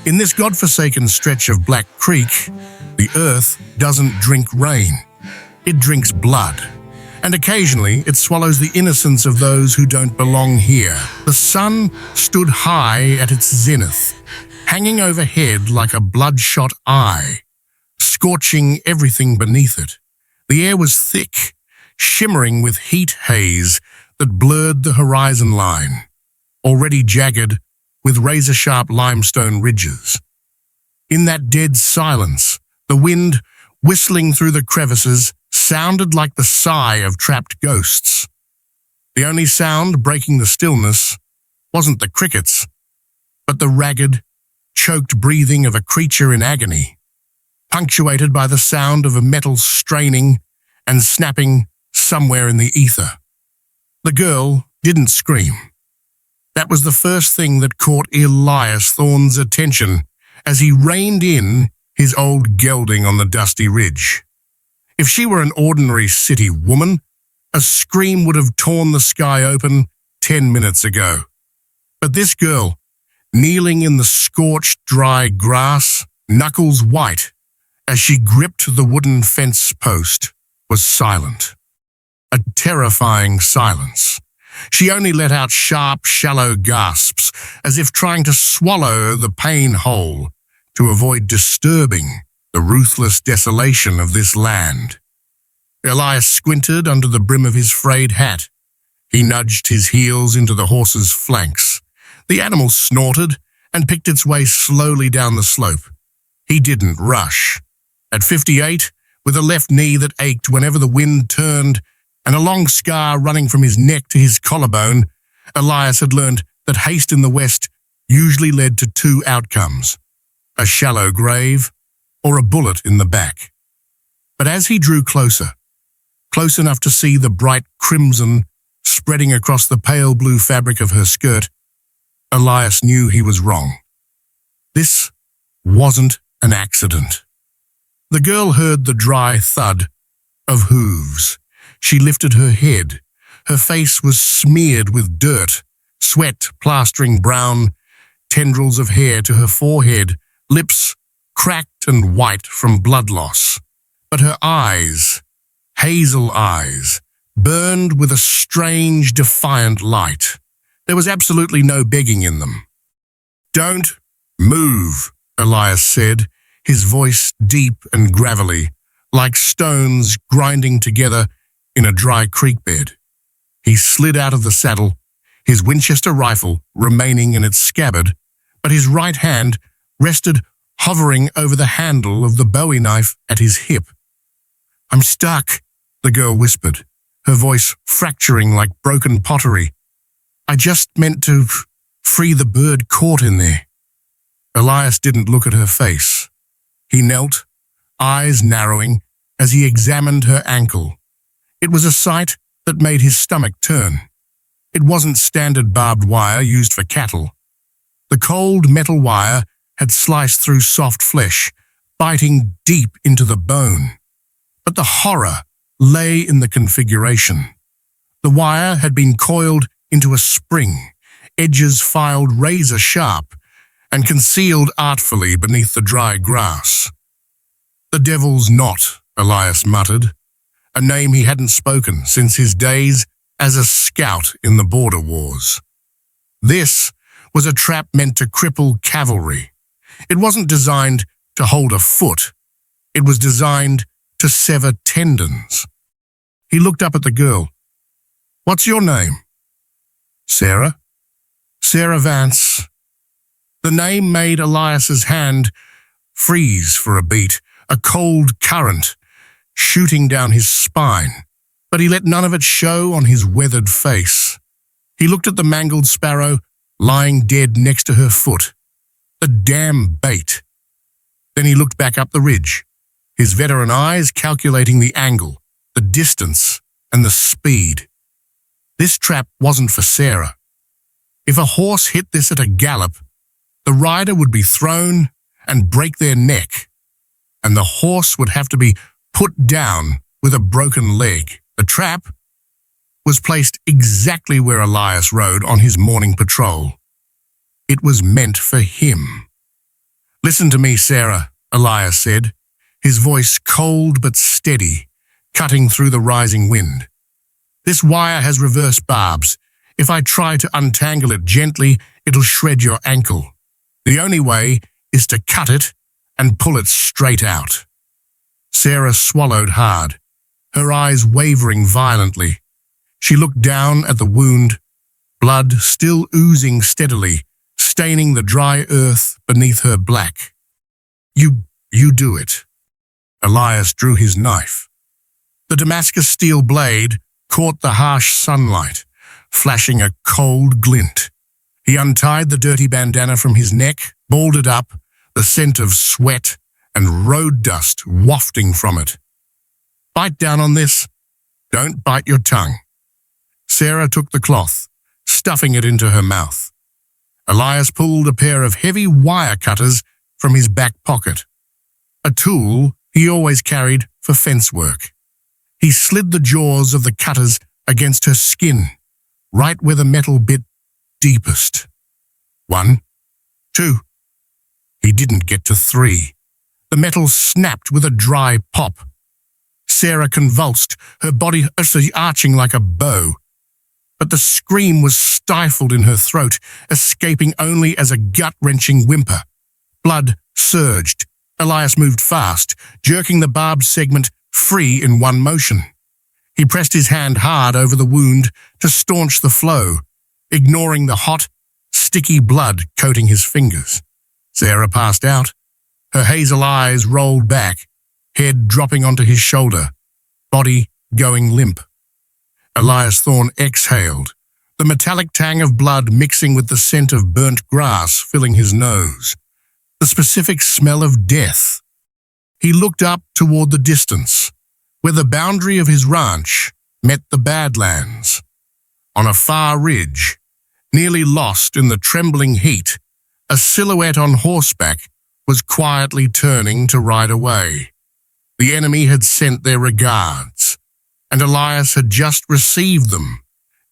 In this godforsaken stretch of Black Creek, the earth doesn't drink rain. It drinks blood. And occasionally it swallows the innocence of those who don't belong here. The sun stood high at its zenith, hanging overhead like a bloodshot eye, scorching everything beneath it. The air was thick, shimmering with heat haze that blurred the horizon line, already jagged with razor-sharp limestone ridges. In that dead silence, the wind, whistling through the crevices, sounded like the sigh of trapped ghosts. The only sound breaking the stillness wasn't the crickets, but the ragged, choked breathing of a creature in agony, punctuated by the sound of a metal straining and snapping somewhere in the ether. The girl didn't scream. That was the first thing that caught Elias Thorne's attention as he reined in his old gelding on the dusty ridge. If she were an ordinary city woman, a scream would have torn the sky open 10 minutes ago. But this girl, kneeling in the scorched, dry grass, knuckles white, as she gripped the wooden fence post, was silent. A terrifying silence. She only let out sharp, shallow gasps, as if trying to swallow the pain whole to avoid disturbing the ruthless desolation of this land. Elias squinted under the brim of his frayed hat. He nudged his heels into the horse's flanks. The animal snorted and picked its way slowly down the slope. He didn't rush. At 58, with a left knee that ached whenever the wind turned and a long scar running from his neck to his collarbone, Elias had learned that haste in the West usually led to two outcomes: a shallow grave or a bullet in the back. But as he drew closer, close enough to see the bright crimson spreading across the pale blue fabric of her skirt, Elias knew he was wrong. This wasn't an accident. The girl heard the dry thud of hooves. She lifted her head. Her face was smeared with dirt, sweat plastering brown tendrils of hair to her forehead, lips cracked and white from blood loss. But her eyes, hazel eyes, burned with a strange, defiant light. There was absolutely no begging in them. "Don't move," Elias said, his voice deep and gravelly, like stones grinding together in a dry creek bed. He slid out of the saddle, his Winchester rifle remaining in its scabbard, but his right hand rested hovering over the handle of the Bowie knife at his hip. "I'm stuck," the girl whispered, her voice fracturing like broken pottery. "I just meant to free the bird caught in there." Elias didn't look at her face. He knelt, eyes narrowing, as he examined her ankle. It was a sight that made his stomach turn. It wasn't standard barbed wire used for cattle. The cold metal wire had sliced through soft flesh, biting deep into the bone. But the horror lay in the configuration. The wire had been coiled into a spring, edges filed razor sharp, and concealed artfully beneath the dry grass. "The Devil's Knot," Elias muttered, a name he hadn't spoken since his days as a scout in the border wars. This was a trap meant to cripple cavalry. It wasn't designed to hold a foot. It was designed to sever tendons. He looked up at the girl. "What's your name?" "Sarah." "Sarah Vance." The name made Elias's hand freeze for a beat, a cold current shooting down his spine, but he let none of it show on his weathered face. He looked at the mangled sparrow lying dead next to her foot. The damn bait. Then he looked back up the ridge, his veteran eyes calculating the angle, the distance, and the speed. This trap wasn't for Sarah. If a horse hit this at a gallop, the rider would be thrown and break their neck, and the horse would have to be put down with a broken leg. The trap was placed exactly where Elias rode on his morning patrol. It was meant for him. Listen to me, Sarah, Elias said, his voice cold but steady, cutting through the rising wind. This wire has reverse barbs. If I try to untangle it gently, it'll shred your ankle. The only way is to cut it and pull it straight out. Sarah swallowed hard, her eyes wavering violently. She looked down at the wound, blood still oozing steadily, staining the dry earth beneath her black. You do it. Elias drew his knife. The Damascus steel blade caught the harsh sunlight, flashing a cold glint. He untied the dirty bandana from his neck, balled it up, the scent of sweat and road dust wafting from it. Bite down on this. Don't bite your tongue. Sarah took the cloth, stuffing it into her mouth. Elias pulled a pair of heavy wire cutters from his back pocket, a tool he always carried for fence work. He slid the jaws of the cutters against her skin, right where the metal bit deepest. 1, 2. He didn't get to 3. The metal snapped with a dry pop. Sarah convulsed, her body arching like a bow. But the scream was stifled in her throat, escaping only as a gut-wrenching whimper. Blood surged. Elias moved fast, jerking the barbed segment free in one motion. He pressed his hand hard over the wound to staunch the flow, ignoring the hot, sticky blood coating his fingers. Sarah passed out. Her hazel eyes rolled back, head dropping onto his shoulder, body going limp. Elias Thorne exhaled, the metallic tang of blood mixing with the scent of burnt grass filling his nose, the specific smell of death. He looked up toward the distance, where the boundary of his ranch met the Badlands. On a far ridge, nearly lost in the trembling heat, a silhouette on horseback was quietly turning to ride away. The enemy had sent their regards, and Elias had just received them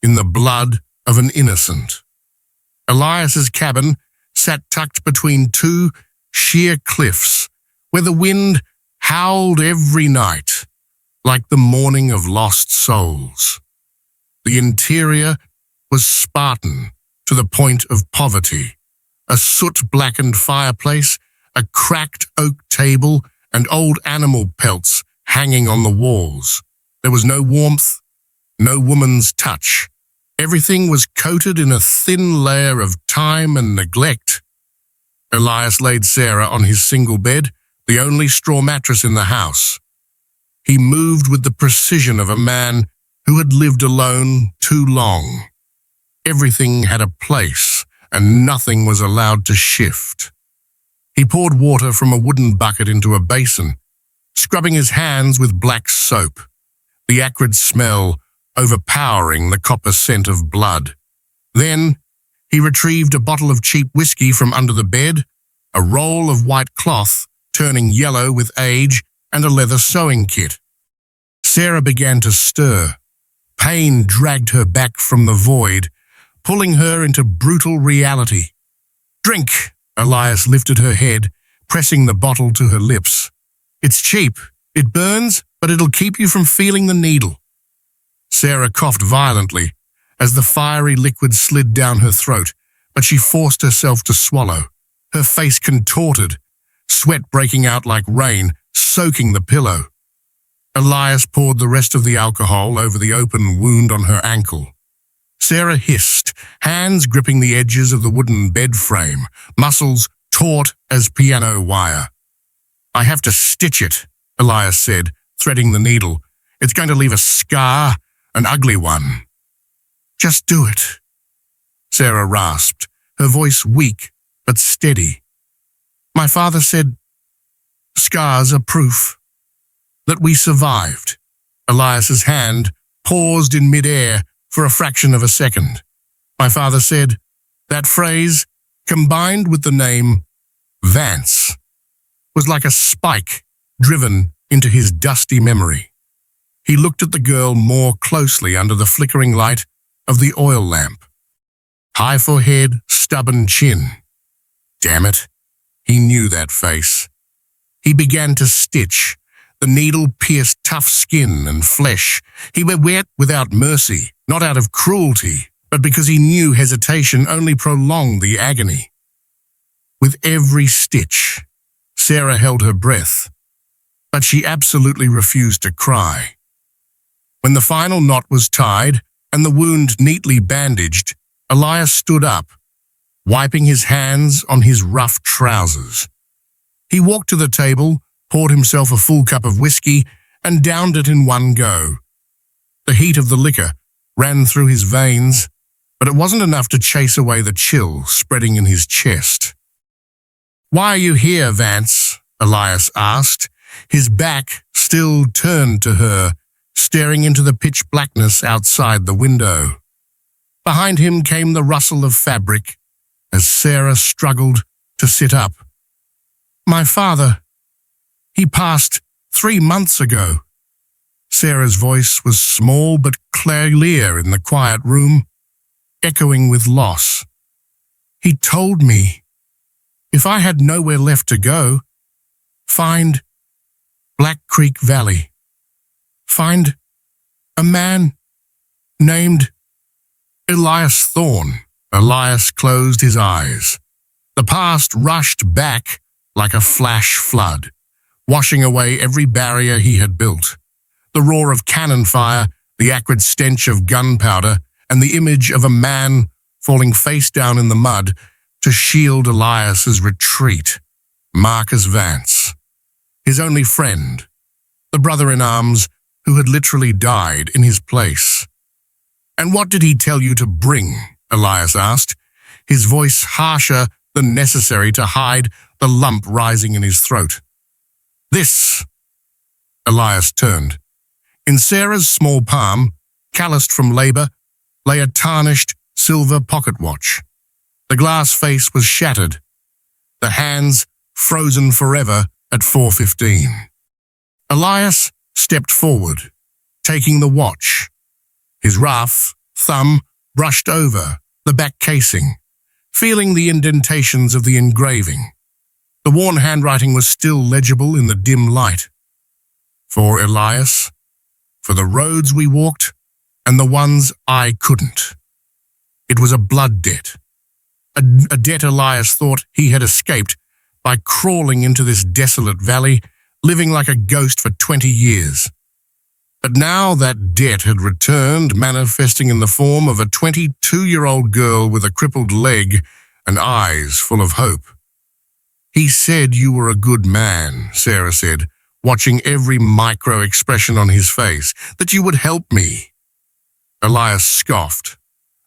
in the blood of an innocent. Elias's cabin sat tucked between two sheer cliffs, where the wind howled every night, like the mourning of lost souls. The interior was Spartan to the point of poverty, a soot-blackened fireplace, a cracked oak table, and old animal pelts hanging on the walls. There was no warmth, no woman's touch. Everything was coated in a thin layer of time and neglect. Elias laid Sarah on his single bed, the only straw mattress in the house. He moved with the precision of a man who had lived alone too long. Everything had a place, and nothing was allowed to shift. He poured water from a wooden bucket into a basin, scrubbing his hands with black soap, the acrid smell overpowering the copper scent of blood. Then he retrieved a bottle of cheap whiskey from under the bed, a roll of white cloth turning yellow with age, and a leather sewing kit. Sarah began to stir. Pain dragged her back from the void, pulling her into brutal reality. "Drink!" Elias lifted her head, pressing the bottle to her lips. "It's cheap. It burns, but it'll keep you from feeling the needle." Sarah coughed violently as the fiery liquid slid down her throat, but she forced herself to swallow. Her face contorted, sweat breaking out like rain, soaking the pillow. Elias poured the rest of the alcohol over the open wound on her ankle. Sarah hissed, hands gripping the edges of the wooden bed frame, muscles taut as piano wire. "I have to stitch it," Elias said, threading the needle. "It's going to leave a scar, an ugly one." "Just do it," Sarah rasped, her voice weak but steady. "My father said scars are proof that we survived." Elias's hand paused in midair for a fraction of a second. "My father said," that phrase, combined with the name Vance, was like a spike driven into his dusty memory. He looked at the girl more closely under the flickering light of the oil lamp. High forehead, stubborn chin. Damn it. He knew that face. He began to stitch. The needle pierced tough skin and flesh. He went without mercy, not out of cruelty, but because he knew hesitation only prolonged the agony. With every stitch, Sarah held her breath, but she absolutely refused to cry. When the final knot was tied and the wound neatly bandaged, Elias stood up, wiping his hands on his rough trousers. He walked to the table, poured himself a full cup of whiskey, and downed it in one go. The heat of the liquor ran through his veins, but it wasn't enough to chase away the chill spreading in his chest. "Why are you here, Vance?" Elias asked, his back still turned to her, staring into the pitch blackness outside the window. Behind him came the rustle of fabric as Sarah struggled to sit up. "My father, he passed 3 months ago." Sarah's voice was small but clear in the quiet room, echoing with loss. "He told me if I had nowhere left to go, find Black Creek Valley. Find a man named Elias Thorne." Elias closed his eyes. The past rushed back like a flash flood, washing away every barrier he had built. The roar of cannon fire, the acrid stench of gunpowder, and the image of a man falling face down in the mud to shield Elias's retreat. Marcus Vance, his only friend, the brother-in-arms who had literally died in his place. "And what did he tell you to bring?" Elias asked, his voice harsher than necessary to hide the lump rising in his throat. "This." Elias turned. In Sarah's small palm, calloused from labor, lay a tarnished silver pocket watch. The glass face was shattered, the hands frozen forever at 4:15. Elias stepped forward, taking the watch. His rough thumb brushed over the back casing, feeling the indentations of the engraving. The worn handwriting was still legible in the dim light. "For Elias, for the roads we walked and the ones I couldn't." It was a blood debt. A debt Elias thought he had escaped by crawling into this desolate valley, living like a ghost for 20 years. But now that debt had returned, manifesting in the form of a 22-year-old girl with a crippled leg and eyes full of hope. "He said you were a good man," Sarah said, watching every micro-expression on his face, "that you would help me." Elias scoffed,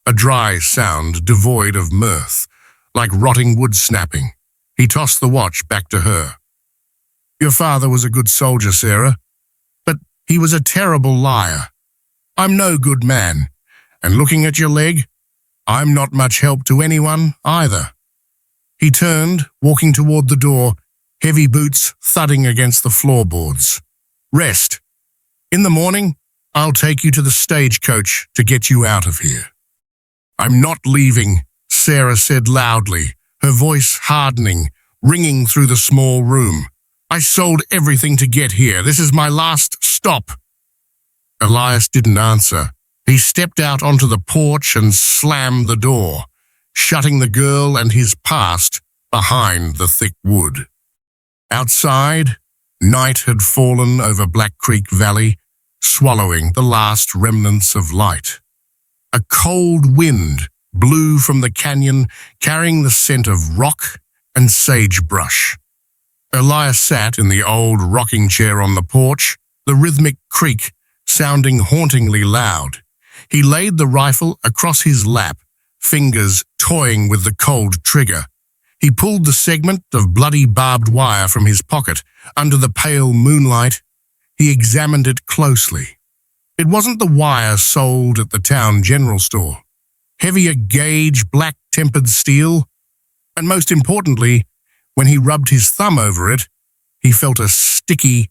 a dry sound devoid of mirth, like rotting wood snapping. He tossed the watch back to her. "Your father was a good soldier, Sarah, but he was a terrible liar. I'm no good man, and looking at your leg, I'm not much help to anyone either." He turned, walking toward the door, heavy boots thudding against the floorboards. "Rest. In the morning, I'll take you to the stagecoach to get you out of here." "I'm not leaving," Sarah said loudly, her voice hardening, ringing through the small room. "I sold everything to get here. This is my last stop." Elias didn't answer. He stepped out onto the porch and slammed the door, shutting the girl and his past behind the thick wood. Outside, night had fallen over Black Creek Valley, swallowing the last remnants of light. A cold wind blew from the canyon, carrying the scent of rock and sagebrush. Elias sat in the old rocking chair on the porch, the rhythmic creak sounding hauntingly loud. He laid the rifle across his lap, fingers toying with the cold trigger. He pulled the segment of bloody barbed wire from his pocket under the pale moonlight. He examined it closely. It wasn't the wire sold at the town general store. Heavier gauge, black-tempered steel, and most importantly, when he rubbed his thumb over it, he felt a sticky,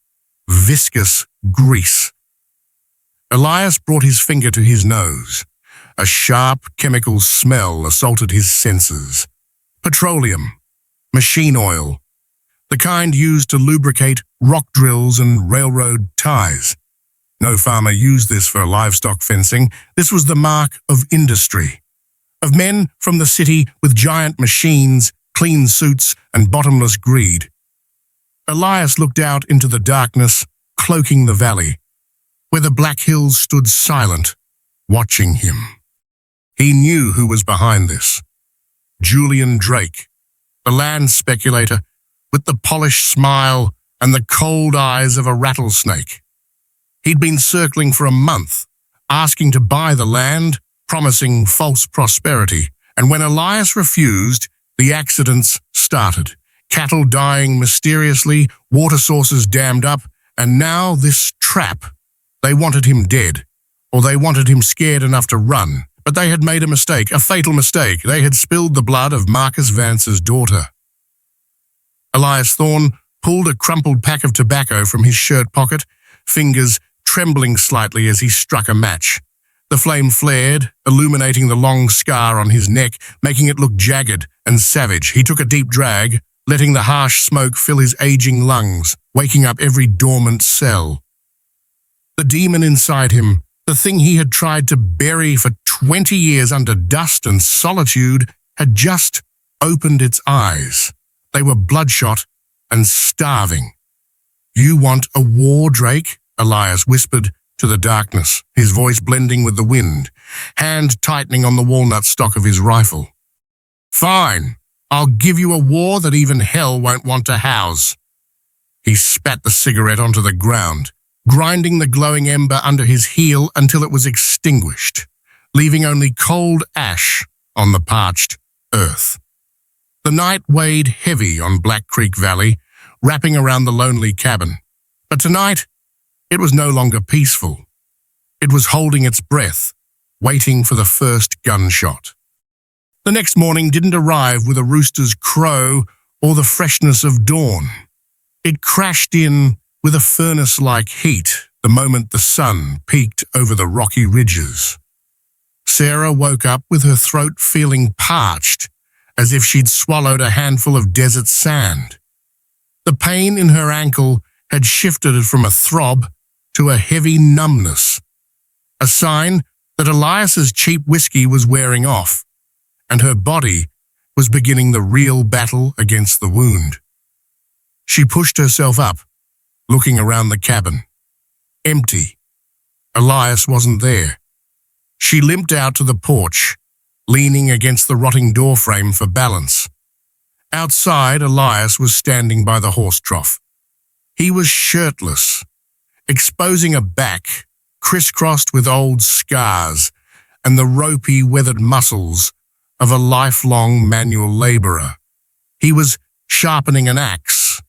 viscous grease. Elias brought his finger to his nose. A sharp chemical smell assaulted his senses. Petroleum. machine oil, the kind used to lubricate rock drills and railroad ties. No farmer used this for livestock fencing. This was the mark of industry, of men from the city with giant machines, clean suits, and bottomless greed. Elias looked out into the darkness, cloaking the valley, where the Black Hills stood silent, watching him. He knew who was behind this. Julian Drake, the land speculator, with the polished smile and the cold eyes of a rattlesnake. He'd been circling for a month, asking to buy the land, promising false prosperity, and when Elias refused, the accidents started. Cattle dying mysteriously, water sources dammed up, and now this trap. They wanted him dead, or they wanted him scared enough to run. But they had made a mistake, a fatal mistake. They had spilled the blood of Marcus Vance's daughter. Elias Thorne pulled a crumpled pack of tobacco from his shirt pocket, fingers trembling slightly as he struck a match. The flame flared, illuminating the long scar on his neck, making it look jagged and savage. He took a deep drag, letting the harsh smoke fill his aging lungs, waking up every dormant cell. The demon inside him, the thing he had tried to bury for 20 years under dust and solitude, had just opened its eyes. They were bloodshot and starving. "You want a war, Drake?" Elias whispered to the darkness, his voice blending with the wind, hand tightening on the walnut stock of his rifle. "Fine, I'll give you a war that even hell won't want to house." He spat the cigarette onto the ground, grinding the glowing ember under his heel until it was extinguished, leaving only cold ash on the parched earth. The night weighed heavy on Black Creek Valley, wrapping around the lonely cabin. But tonight, it was no longer peaceful. It was holding its breath, waiting for the first gunshot. The next morning didn't arrive with a rooster's crow or the freshness of dawn. It crashed in with a furnace-like heat the moment the sun peeked over the rocky ridges. Sarah woke up with her throat feeling parched, as if she'd swallowed a handful of desert sand. The pain in her ankle had shifted from a throb to a heavy numbness, a sign that Elias's cheap whiskey was wearing off, and her body was beginning the real battle against the wound. She pushed herself up, looking around the cabin. Empty. Elias wasn't there. She limped out to the porch, leaning against the rotting doorframe for balance. Outside, Elias was standing by the horse trough. He was shirtless, exposing a back crisscrossed with old scars and the ropey, weathered muscles of a lifelong manual laborer. He was sharpening an axe.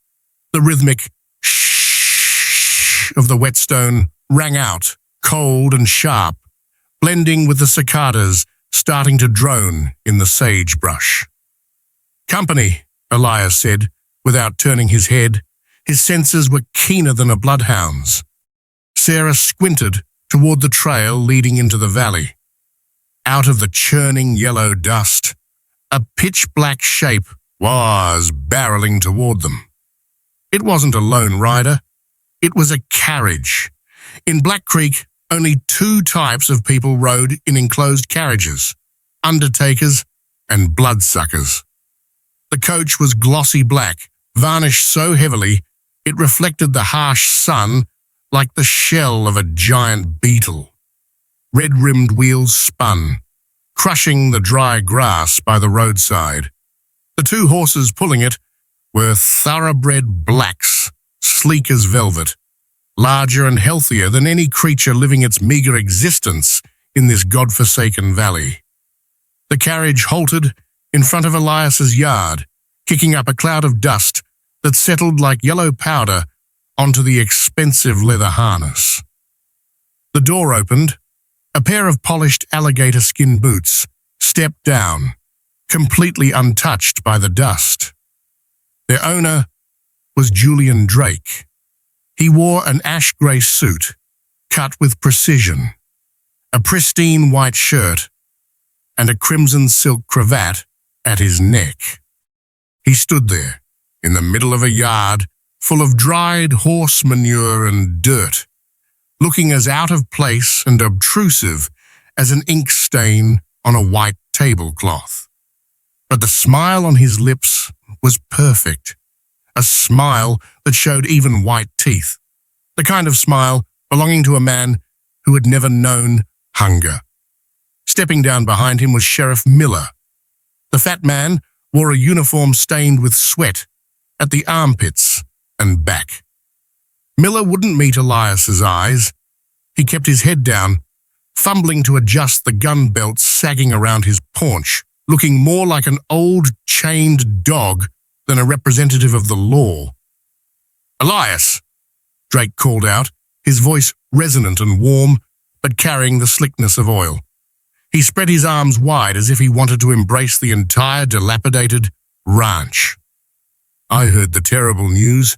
The rhythmic shh of the whetstone rang out, cold and sharp, blending with the cicadas starting to drone in the sagebrush. "Company," Elias said, without turning his head. His senses were keener than a bloodhound's. Sarah squinted toward the trail leading into the valley. Out of the churning yellow dust, a pitch-black shape was barreling toward them. It wasn't a lone rider. It was a carriage. In Black Creek, only two types of people rode in enclosed carriages: undertakers and bloodsuckers. The coach was glossy black, varnished so heavily it reflected the harsh sun like the shell of a giant beetle. Red-rimmed wheels spun, crushing the dry grass by the roadside. The two horses pulling it were thoroughbred blacks, sleek as velvet, larger and healthier than any creature living its meager existence in this godforsaken valley. The carriage halted in front of Elias's yard, kicking up a cloud of dust that settled like yellow powder onto the expensive leather harness. The door opened. A pair of polished alligator skin boots stepped down, completely untouched by the dust. Their owner was Julian Drake. He wore an ash-grey suit, cut with precision, a pristine white shirt, and a crimson silk cravat at his neck. He stood there, in the middle of a yard full of dried horse manure and dirt, looking as out of place and obtrusive as an ink stain on a white tablecloth. But the smile on his lips was perfect, a smile that showed even white teeth, the kind of smile belonging to a man who had never known hunger. Stepping down behind him was Sheriff Miller. The fat man wore a uniform stained with sweat at the armpits and back. Miller wouldn't meet Elias's eyes. He kept his head down, fumbling to adjust the gun belt sagging around his paunch, looking more like an old chained dog than a representative of the law. "Elias," Drake called out, his voice resonant and warm, but carrying the slickness of oil. He spread his arms wide as if he wanted to embrace the entire dilapidated ranch. "I heard the terrible news.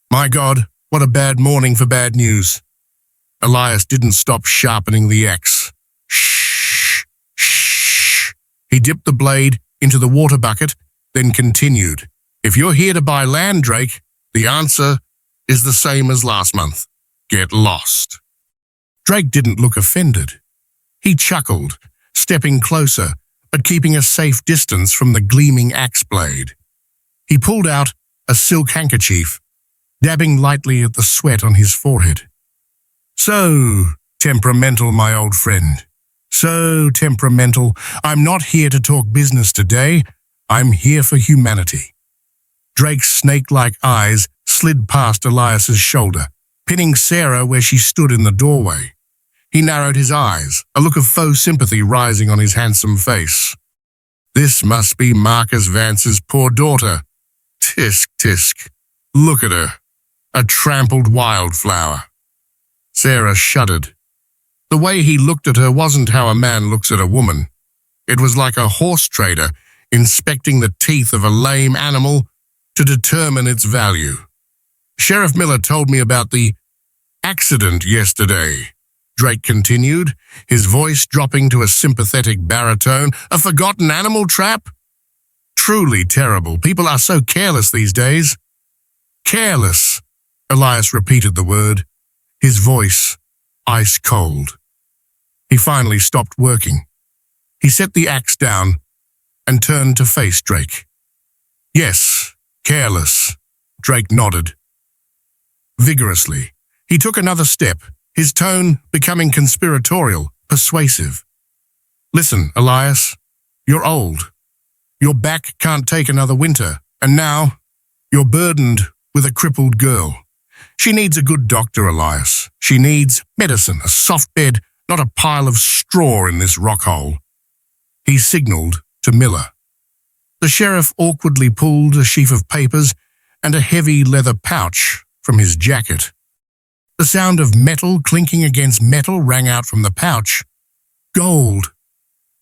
My God, what a bad morning for bad news." Elias didn't stop sharpening the axe. "Shh, shh." He dipped the blade into the water bucket, then continued. "If you're here to buy land, Drake, the answer is the same as last month. Get lost." Drake didn't look offended. He chuckled, stepping closer, but keeping a safe distance from the gleaming axe blade. He pulled out a silk handkerchief, dabbing lightly at the sweat on his forehead. "So temperamental, my old friend. So temperamental. I'm not here to talk business today. I'm here for humanity." Drake's snake-like eyes slid past Elias's shoulder, pinning Sarah where she stood in the doorway. He narrowed his eyes, a look of faux sympathy rising on his handsome face. "This must be Marcus Vance's poor daughter. Tisk, tisk. Look at her. A trampled wildflower." Sarah shuddered. The way he looked at her wasn't how a man looks at a woman. It was like a horse trader inspecting the teeth of a lame animal to determine its value. "Sheriff Miller told me about the accident yesterday," Drake continued, his voice dropping to a sympathetic baritone. "A forgotten animal trap? Truly terrible. People are so careless these days." "Careless," Elias repeated the word, his voice ice cold. He finally stopped working. He set the axe down and turned to face Drake. "Yes, careless," Drake nodded. Vigorously, he took another step, his tone becoming conspiratorial, persuasive. "Listen, Elias, you're old. Your back can't take another winter, and now you're burdened with a crippled girl. She needs a good doctor, Elias. She needs medicine, a soft bed, not a pile of straw in this rock hole." He signaled to Miller. The sheriff awkwardly pulled a sheaf of papers and a heavy leather pouch from his jacket. The sound of metal clinking against metal rang out from the pouch. "Gold.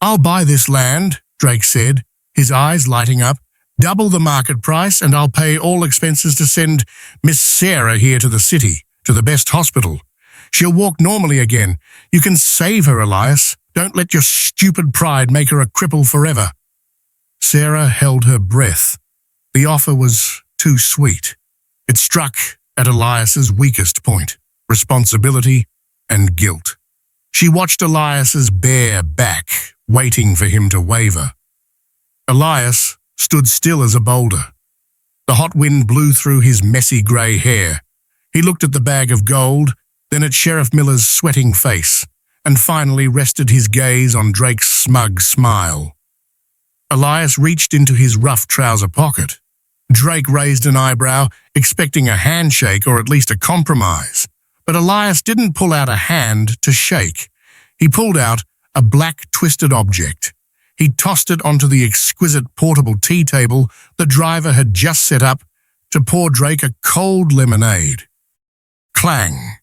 I'll buy this land," Drake said, his eyes lighting up. "Double the market price, and I'll pay all expenses to send Miss Sarah here to the city, to the best hospital. She'll walk normally again. You can save her, Elias. Don't let your stupid pride make her a cripple forever." Sarah held her breath. The offer was too sweet. It struck at Elias's weakest point, responsibility and guilt. She watched Elias's bare back, waiting for him to waver. Elias stood still as a boulder. The hot wind blew through his messy grey hair. He looked at the bag of gold, then at Sheriff Miller's sweating face, and finally rested his gaze on Drake's smug smile. Elias reached into his rough trouser pocket. Drake raised an eyebrow, expecting a handshake or at least a compromise. But Elias didn't pull out a hand to shake. He pulled out a black twisted object. He tossed it onto the exquisite portable tea table the driver had just set up to pour Drake a cold lemonade. Clang!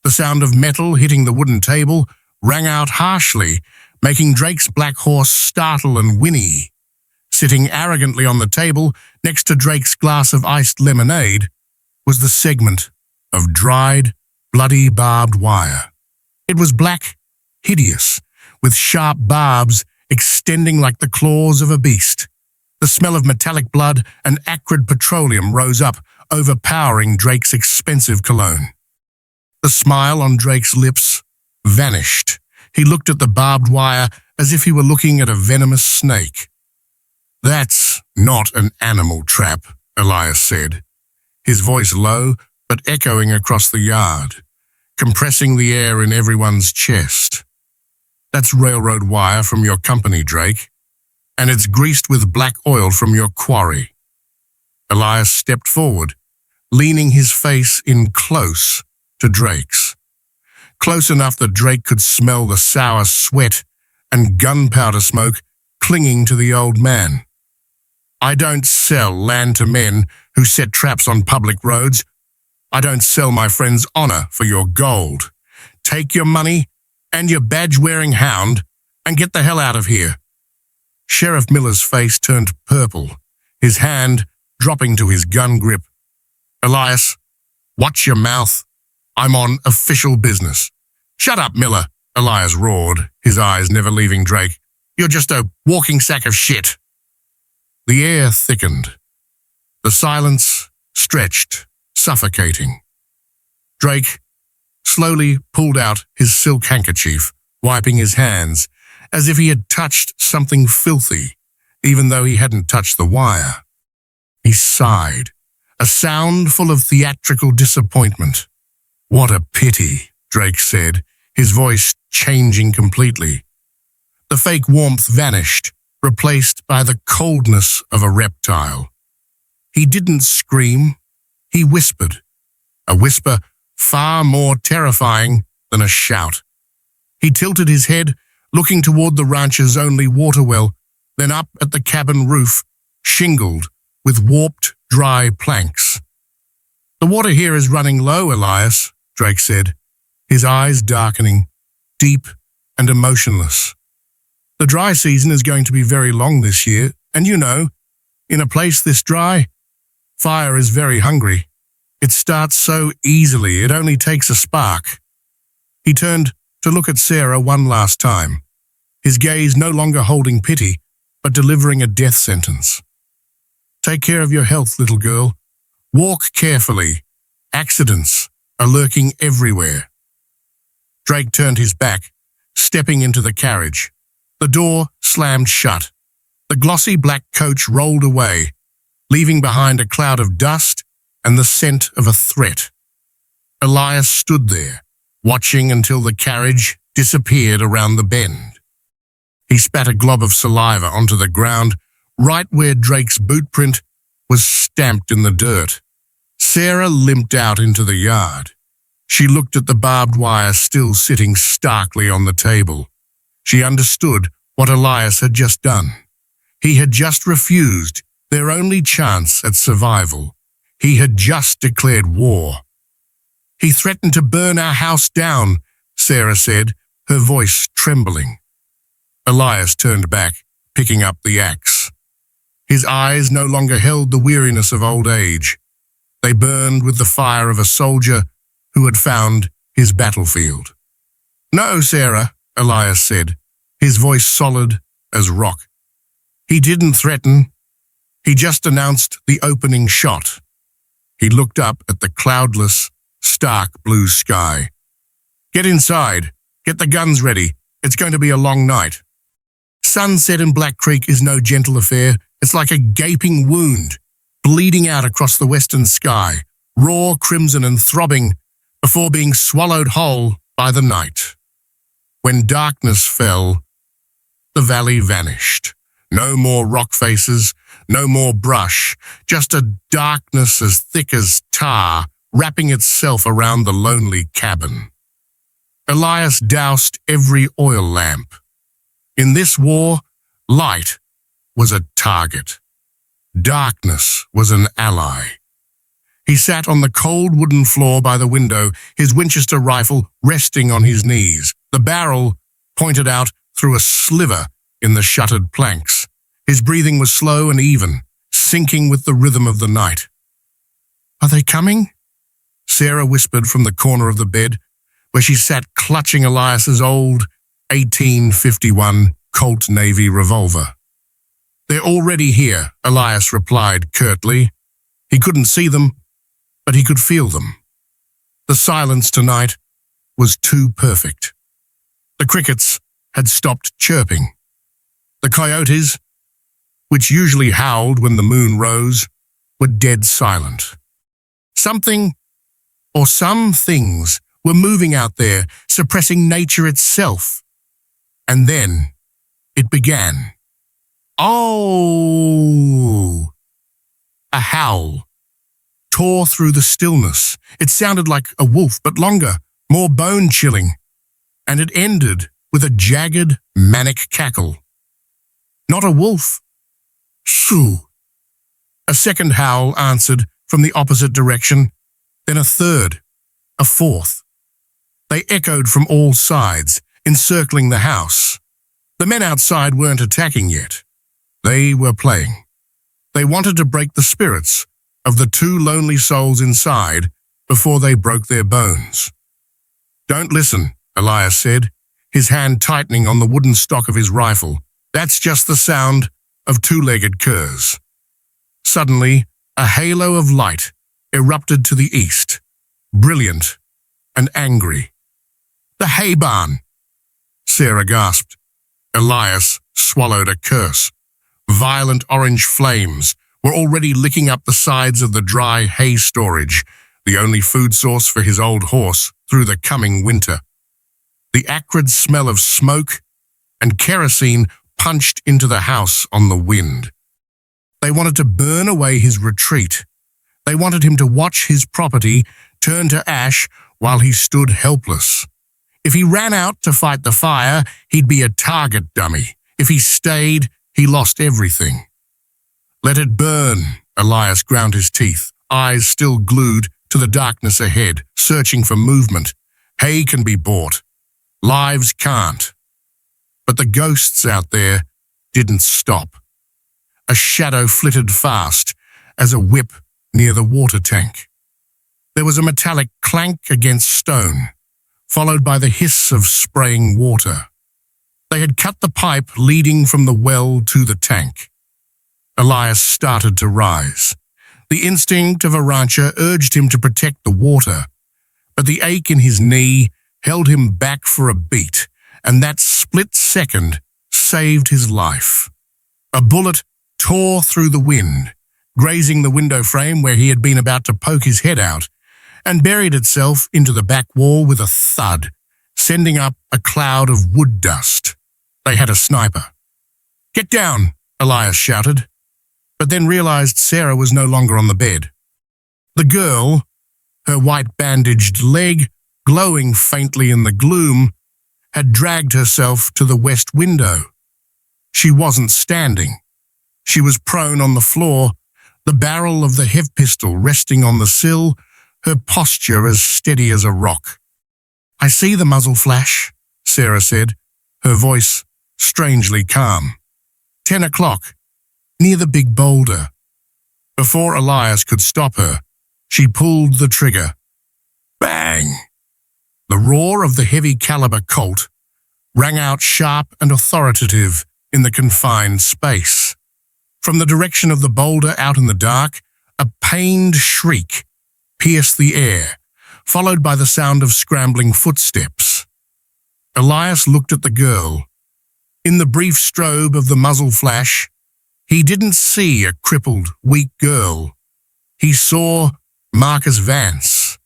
The sound of metal hitting the wooden table rang out harshly, making Drake's black horse startle and whinny. Sitting arrogantly on the table, next to Drake's glass of iced lemonade, was the segment of dried, bloody barbed wire. It was black, hideous, with sharp barbs extending like the claws of a beast. The smell of metallic blood and acrid petroleum rose up, overpowering Drake's expensive cologne. The smile on Drake's lips vanished. He looked at the barbed wire as if he were looking at a venomous snake. "That's not an animal trap," Elias said, his voice low but echoing across the yard, compressing the air in everyone's chest. "That's railroad wire from your company, Drake, and it's greased with black oil from your quarry." Elias stepped forward, leaning his face in close to Drake's. Close enough that Drake could smell the sour sweat and gunpowder smoke clinging to the old man. "I don't sell land to men who set traps on public roads. I don't sell my friend's honor for your gold. Take your money and your badge-wearing hound and get the hell out of here." Sheriff Miller's face turned purple, his hand dropping to his gun grip. "Elias, watch your mouth. I'm on official business." "Shut up, Miller," Elias roared, his eyes never leaving Drake. "You're just a walking sack of shit." The air thickened. The silence stretched, suffocating. Drake slowly pulled out his silk handkerchief, wiping his hands, as if he had touched something filthy, even though he hadn't touched the wire. He sighed, a sound full of theatrical disappointment. "What a pity," Drake said, his voice changing completely. The fake warmth vanished, replaced by the coldness of a reptile. He didn't scream, he whispered, a whisper far more terrifying than a shout. He tilted his head, looking toward the ranch's only water well, then up at the cabin roof, shingled with warped, dry planks. "The water here is running low, Elias," Drake said, his eyes darkening, deep and emotionless. "The dry season is going to be very long this year, and you know, in a place this dry, fire is very hungry. It starts so easily, it only takes a spark." He turned to look at Sarah one last time, his gaze no longer holding pity, but delivering a death sentence. "Take care of your health, little girl. Walk carefully. Accidents are lurking everywhere." Drake turned his back, stepping into the carriage. The door slammed shut. The glossy black coach rolled away, leaving behind a cloud of dust and the scent of a threat. Elias stood there, watching until the carriage disappeared around the bend. He spat a glob of saliva onto the ground, right where Drake's boot print was stamped in the dirt. Sarah limped out into the yard. She looked at the barbed wire still sitting starkly on the table. She understood what Elias had just done. He had just refused their only chance at survival. He had just declared war. "He threatened to burn our house down," Sarah said, her voice trembling. Elias turned back, picking up the axe. His eyes no longer held the weariness of old age. They burned with the fire of a soldier who had found his battlefield. "No, Sarah," Elias said, his voice solid as rock. "He didn't threaten. He just announced the opening shot." He looked up at the cloudless, stark blue sky. "Get inside. Get the guns ready. It's going to be a long night." Sunset in Black Creek is no gentle affair. It's like a gaping wound, bleeding out across the western sky, raw, crimson and throbbing, before being swallowed whole by the night. When darkness fell, the valley vanished. No more rock faces, no more brush, just a darkness as thick as tar wrapping itself around the lonely cabin. Elias doused every oil lamp. In this war, light was a target. Darkness was an ally. He sat on the cold wooden floor by the window, his Winchester rifle resting on his knees, the barrel pointed out through a sliver in the shuttered planks. His breathing was slow and even, syncing with the rhythm of the night. "Are they coming?" Sarah whispered from the corner of the bed, where she sat clutching Elias's old 1851 Colt Navy revolver. "They're already here," Elias replied curtly. He couldn't see them, but he could feel them. The silence tonight was too perfect. The crickets had stopped chirping. The coyotes, which usually howled when the moon rose, were dead silent. Something, or some things, were moving out there, suppressing nature itself. And then it began. Oh! A howl tore through the stillness. It sounded like a wolf, but longer, more bone-chilling, and it ended with a jagged, manic cackle. Not a wolf. Shoo! A second howl answered from the opposite direction, then a third, a fourth. They echoed from all sides, encircling the house. The men outside weren't attacking yet. They were playing. They wanted to break the spirits of the two lonely souls inside before they broke their bones. "Don't listen," Elias said, his hand tightening on the wooden stock of his rifle. "That's just the sound of two-legged curs." Suddenly, a halo of light erupted to the east, brilliant and angry. "The hay barn!" Sarah gasped. Elias swallowed a curse. Violent orange flames were already licking up the sides of the dry hay storage, the only food source for his old horse through the coming winter. The acrid smell of smoke and kerosene punched into the house on the wind. They wanted to burn away his retreat. They wanted him to watch his property turn to ash while he stood helpless. If he ran out to fight the fire, he'd be a target dummy. If he stayed, he lost everything. "Let it burn," Elias ground his teeth, eyes still glued to the darkness ahead, searching for movement. Hay can be bought. Lives can't. But the ghosts out there didn't stop. A shadow flitted fast as a whip near the water tank. There was a metallic clank against stone, followed by the hiss of spraying water. They had cut the pipe leading from the well to the tank. Elias started to rise. The instinct of a rancher urged him to protect the water, but the ache in his knee held him back for a beat, and that split second saved his life. A bullet tore through the wind, grazing the window frame where he had been about to poke his head out, and buried itself into the back wall with a thud, sending up a cloud of wood dust. They had a sniper. "Get down," Elias shouted, but then realized Sarah was no longer on the bed. The girl, her white bandaged leg glowing faintly in the gloom, had dragged herself to the west window. She wasn't standing. She was prone on the floor, the barrel of the heavy pistol resting on the sill, her posture as steady as a rock. "I see the muzzle flash," Sarah said, her voice strangely calm. 10 o'clock, near the big boulder. Before Elias could stop her, she pulled the trigger. Bang! The roar of the heavy-caliber Colt rang out sharp and authoritative in the confined space. From the direction of the boulder out in the dark, a pained shriek pierced the air, followed by the sound of scrambling footsteps. Elias looked at the girl. In the brief strobe of the muzzle flash, he didn't see a crippled, weak girl. He saw Marcus Vance.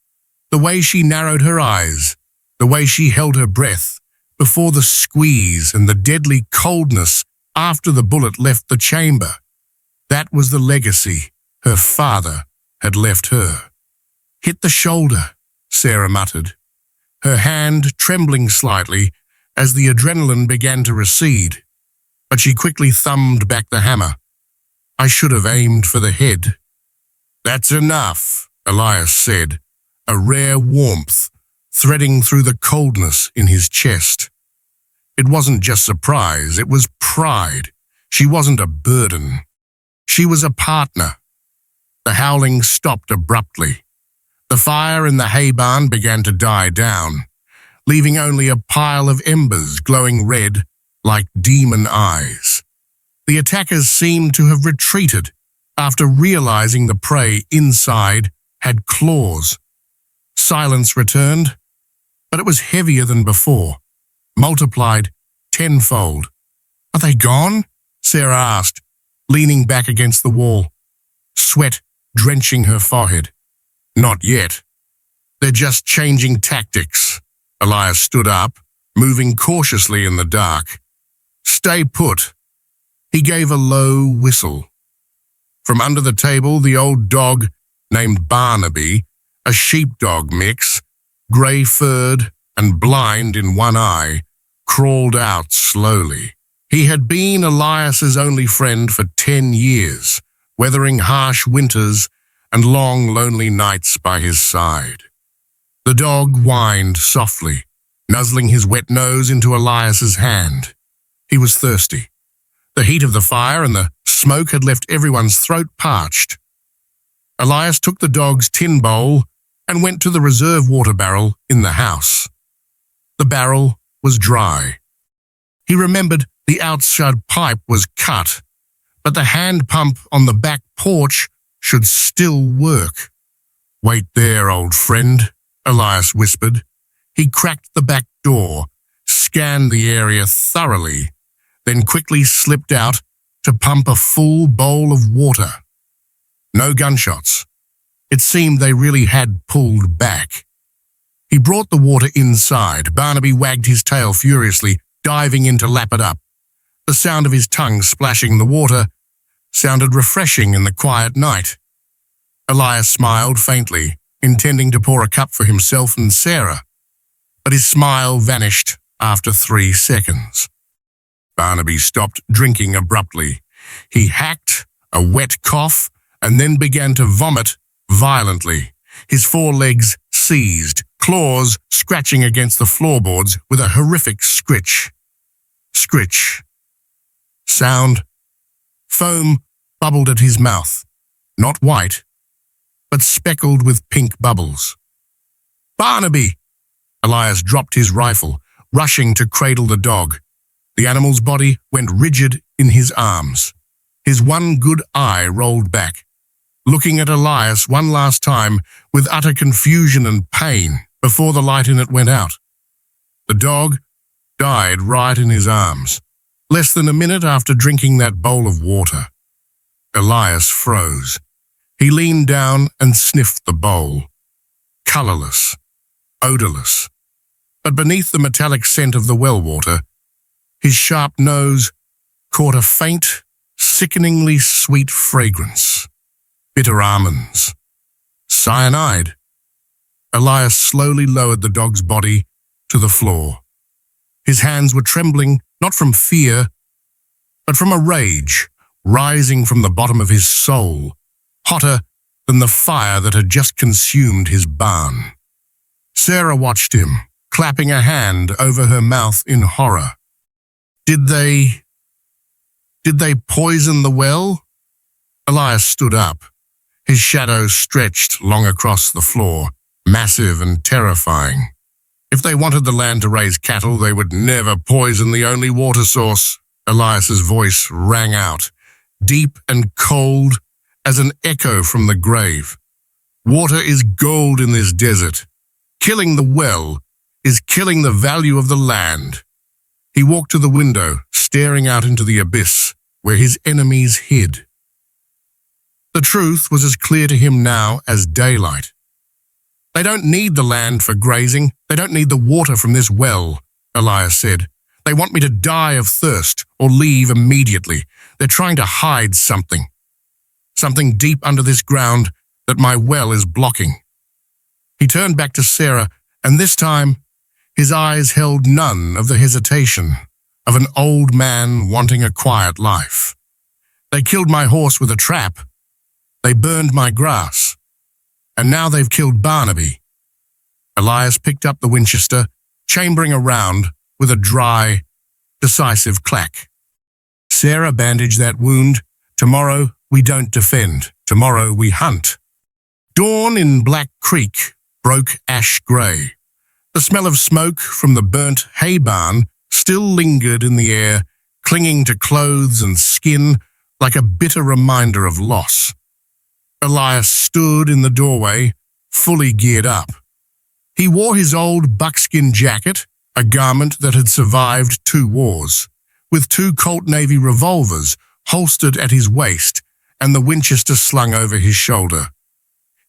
The way she narrowed her eyes, the way she held her breath before the squeeze and the deadly coldness after the bullet left the chamber. That was the legacy her father had left her. "Hit the shoulder," Sarah muttered, her hand trembling slightly as the adrenaline began to recede, but she quickly thumbed back the hammer. "I should have aimed for the head." "That's enough," Elias said, a rare warmth threading through the coldness in his chest. It wasn't just surprise, it was pride. She wasn't a burden. She was a partner. The howling stopped abruptly. The fire in the hay barn began to die down, leaving only a pile of embers glowing red like demon eyes. The attackers seemed to have retreated after realizing the prey inside had claws. Silence returned, but it was heavier than before, multiplied tenfold. "Are they gone?" Sarah asked, leaning back against the wall, sweat drenching her forehead. "Not yet. They're just changing tactics." Elias stood up, moving cautiously in the dark. "Stay put." He gave a low whistle. From under the table, the old dog named Barnaby, a sheepdog mix, grey-furred and blind in one eye, crawled out slowly. He had been Elias's only friend for 10 years, weathering harsh winters and long, lonely nights by his side. The dog whined softly, nuzzling his wet nose into Elias's hand. He was thirsty. The heat of the fire and the smoke had left everyone's throat parched. Elias took the dog's tin bowl and went to the reserve water barrel in the house. The barrel was dry. He remembered the outside pipe was cut, but the hand pump on the back porch should still work. "Wait there, old friend," Elias whispered. He cracked the back door, scanned the area thoroughly, then quickly slipped out to pump a full bowl of water. No gunshots. It seemed they really had pulled back. He brought the water inside. Barnaby wagged his tail furiously, diving in to lap it up. The sound of his tongue splashing the water sounded refreshing in the quiet night. Elias smiled faintly, intending to pour a cup for himself and Sarah, but his smile vanished after 3 seconds. Barnaby stopped drinking abruptly. He hacked a wet cough and then began to vomit violently. His forelegs seized, claws scratching against the floorboards with a horrific scritch. Scritch. Sound. Foam bubbled at his mouth, not white, but speckled with pink bubbles. "Barnaby!" Elias dropped his rifle, rushing to cradle the dog. The animal's body went rigid in his arms. His one good eye rolled back, looking at Elias one last time with utter confusion and pain before the light in it went out. The dog died right in his arms, less than a minute after drinking that bowl of water. Elias froze. He leaned down and sniffed the bowl. Colorless, odorless. But beneath the metallic scent of the well water, his sharp nose caught a faint, sickeningly sweet fragrance. Bitter almonds. Cyanide. Elias slowly lowered the dog's body to the floor. His hands were trembling, not from fear, but from a rage rising from the bottom of his soul, hotter than the fire that had just consumed his barn. Sarah watched him, clapping a hand over her mouth in horror. Did they poison the well? Elias stood up. His shadow stretched long across the floor, massive and terrifying. If they wanted the land to raise cattle, they would never poison the only water source. Elias's voice rang out, deep and cold as an echo from the grave. Water is gold in this desert. Killing the well is killing the value of the land. He walked to the window, staring out into the abyss where his enemies hid. The truth was as clear to him now as daylight. They don't need the land for grazing. They don't need the water from this well, Elias said. They want me to die of thirst or leave immediately. They're trying to hide something. Something deep under this ground that my well is blocking. He turned back to Sarah, and this time his eyes held none of the hesitation of an old man wanting a quiet life. They killed my horse with a trap. They burned my grass. And now they've killed Barnaby. Elias picked up the Winchester, chambering around with a dry, decisive clack. Sarah bandaged that wound. Tomorrow we don't defend. Tomorrow we hunt. Dawn in Black Creek broke ash-grey. The smell of smoke from the burnt hay barn still lingered in the air, clinging to clothes and skin like a bitter reminder of loss. Elias stood in the doorway, fully geared up. He wore his old buckskin jacket, a garment that had survived 2 wars, with 2 Colt Navy revolvers holstered at his waist and the Winchester slung over his shoulder.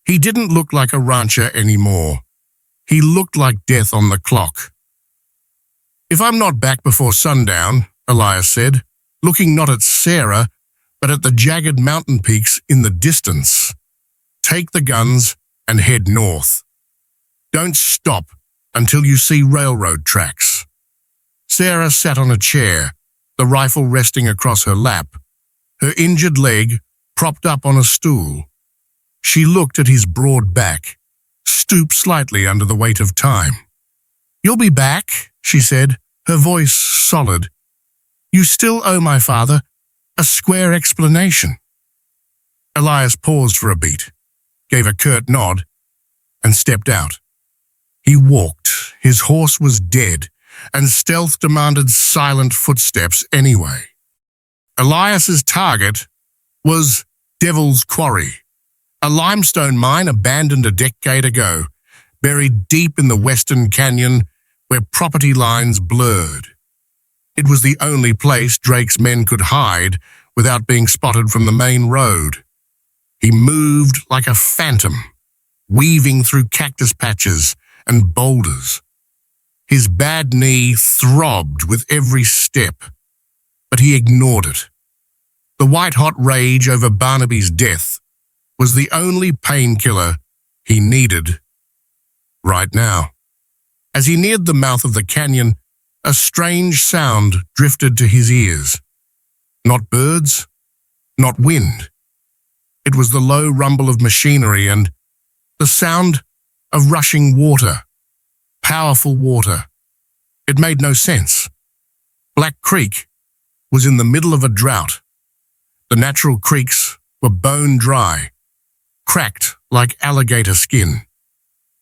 He didn't look like a rancher anymore. He looked like death on the clock. "If I'm not back before sundown," Elias said, looking not at Sarah, but at the jagged mountain peaks in the distance, "take the guns and head north. Don't stop until you see railroad tracks." Sarah sat on a chair, the rifle resting across her lap, her injured leg propped up on a stool. She looked at his broad back, stooped slightly under the weight of time. "You'll be back," she said, her voice solid. "You still owe my father a square explanation." Elias paused for a beat, gave a curt nod, and stepped out. He walked. His horse was dead, and stealth demanded silent footsteps anyway. Elias's target was Devil's Quarry, a limestone mine abandoned a decade ago, buried deep in the western canyon where property lines blurred. It was the only place Drake's men could hide without being spotted from the main road. He moved like a phantom, weaving through cactus patches and boulders. His bad knee throbbed with every step, but he ignored it. The white-hot rage over Barnaby's death was the only painkiller he needed right now. As he neared the mouth of the canyon, a strange sound drifted to his ears. Not birds, not wind. It was the low rumble of machinery and the sound of rushing water, powerful water. It made no sense. Black Creek was in the middle of a drought. The natural creeks were bone dry, cracked like alligator skin.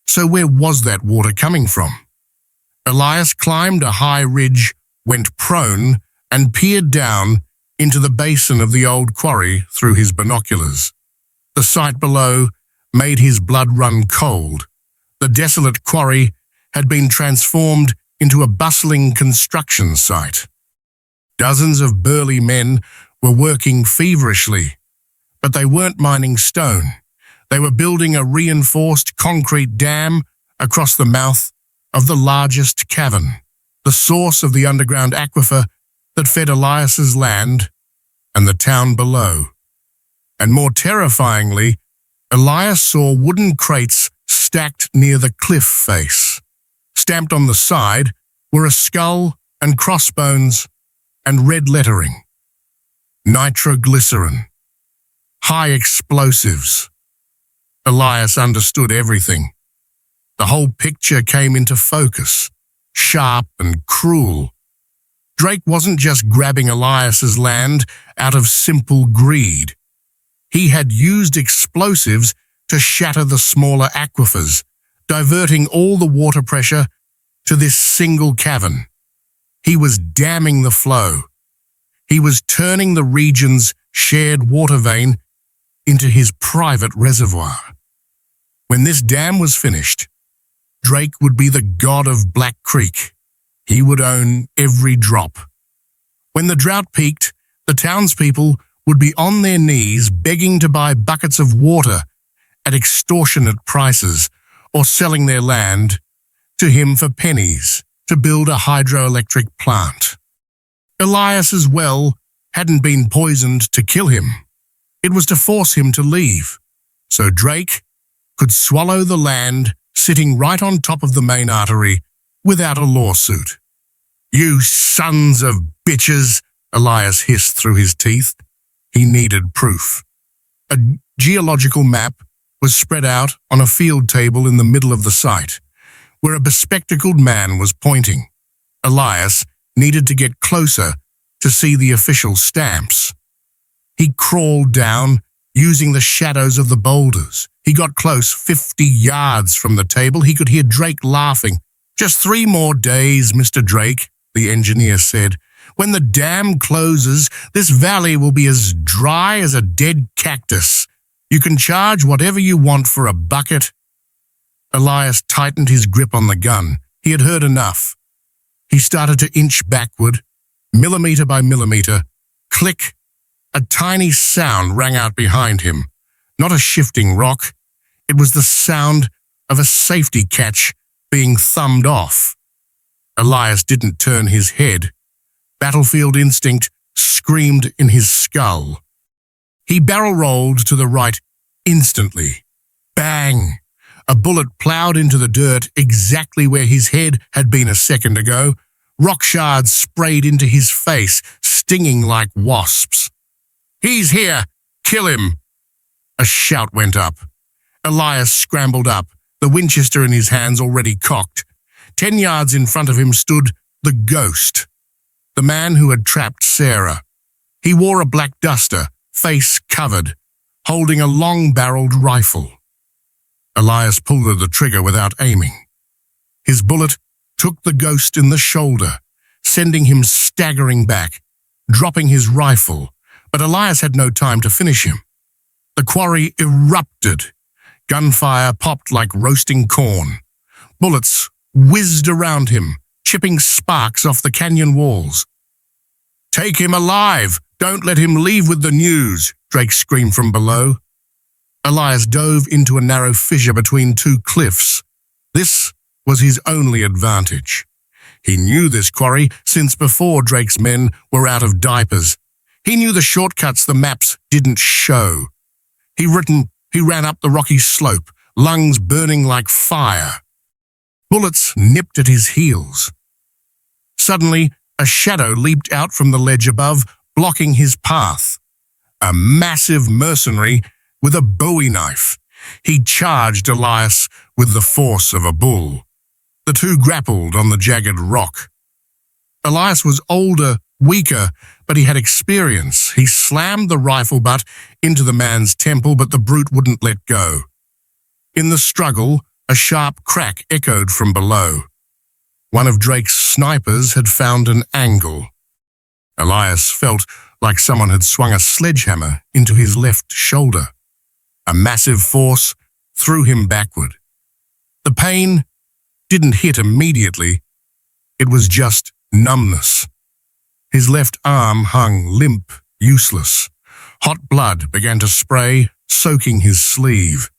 So where was that water coming from? Elias climbed a high ridge, went prone, and peered down into the basin of the old quarry through his binoculars. The sight below made his blood run cold. The desolate quarry had been transformed into a bustling construction site. Dozens of burly men were working feverishly, but they weren't mining stone. They were building a reinforced concrete dam across the mouth of the largest cavern, the source of the underground aquifer that fed Elias's land and the town below. And more terrifyingly, Elias saw wooden crates stacked near the cliff face. Stamped on the side were a skull and crossbones and red lettering. Nitroglycerin. High explosives. Elias understood everything. The whole picture came into focus, sharp and cruel. Drake wasn't just grabbing Elias's land out of simple greed. He had used explosives to shatter the smaller aquifers, diverting all the water pressure to this single cavern. He was damming the flow. He was turning the region's shared water vein into his private reservoir. When this dam was finished, Drake would be the god of Black Creek. He would own every drop. When the drought peaked, the townspeople would be on their knees begging to buy buckets of water at extortionate prices or selling their land to him for pennies to build a hydroelectric plant. Elias's well hadn't been poisoned to kill him. It was to force him to leave, so Drake could swallow the land sitting right on top of the main artery without a lawsuit. "You sons of bitches," Elias hissed through his teeth. He needed proof. A geological map was spread out on a field table in the middle of the site, where a bespectacled man was pointing. Elias needed to get closer to see the official stamps. He crawled down, using the shadows of the boulders. He got close, 50 yards from the table. He could hear Drake laughing. "Just 3 more days, Mr. Drake," the engineer said. When the dam closes, this valley will be as dry as a dead cactus. You can charge whatever you want for a bucket." Elias tightened his grip on the gun. He had heard enough. He started to inch backward, millimeter by millimeter. Click! A tiny sound rang out behind him. Not a shifting rock. It was the sound of a safety catch being thumbed off. Elias didn't turn his head. Battlefield instinct screamed in his skull. He barrel-rolled to the right instantly. Bang! A bullet plowed into the dirt exactly where his head had been a second ago. Rock shards sprayed into his face, stinging like wasps. "He's here! Kill him!" A shout went up. Elias scrambled up, the Winchester in his hands already cocked. 10 yards in front of him stood the ghost, the man who had trapped Sarah. He wore a black duster, face covered, holding a long-barreled rifle. Elias pulled the trigger without aiming. His bullet took the ghost in the shoulder, sending him staggering back, dropping his rifle, but Elias had no time to finish him. The quarry erupted. Gunfire popped like roasting corn. Bullets whizzed around him, chipping sparks off the canyon walls. "Take him alive! Don't let him leave with the news!" Drake screamed from below. Elias dove into a narrow fissure between two cliffs. This was his only advantage. He knew this quarry since before Drake's men were out of diapers. He knew the shortcuts the maps didn't show. He ran up the rocky slope, lungs burning like fire. Bullets nipped at his heels. Suddenly, a shadow leaped out from the ledge above, blocking his path. A massive mercenary with a bowie knife. He charged Elias with the force of a bull. The two grappled on the jagged rock. Elias was older, weaker, but he had experience. He slammed the rifle butt into the man's temple, but the brute wouldn't let go. In the struggle, a sharp crack echoed from below. One of Drake's snipers had found an angle. Elias felt like someone had swung a sledgehammer into his left shoulder. A massive force threw him backward. The pain didn't hit immediately. It was just numbness. His left arm hung limp, useless. Hot blood began to spray, soaking his sleeve.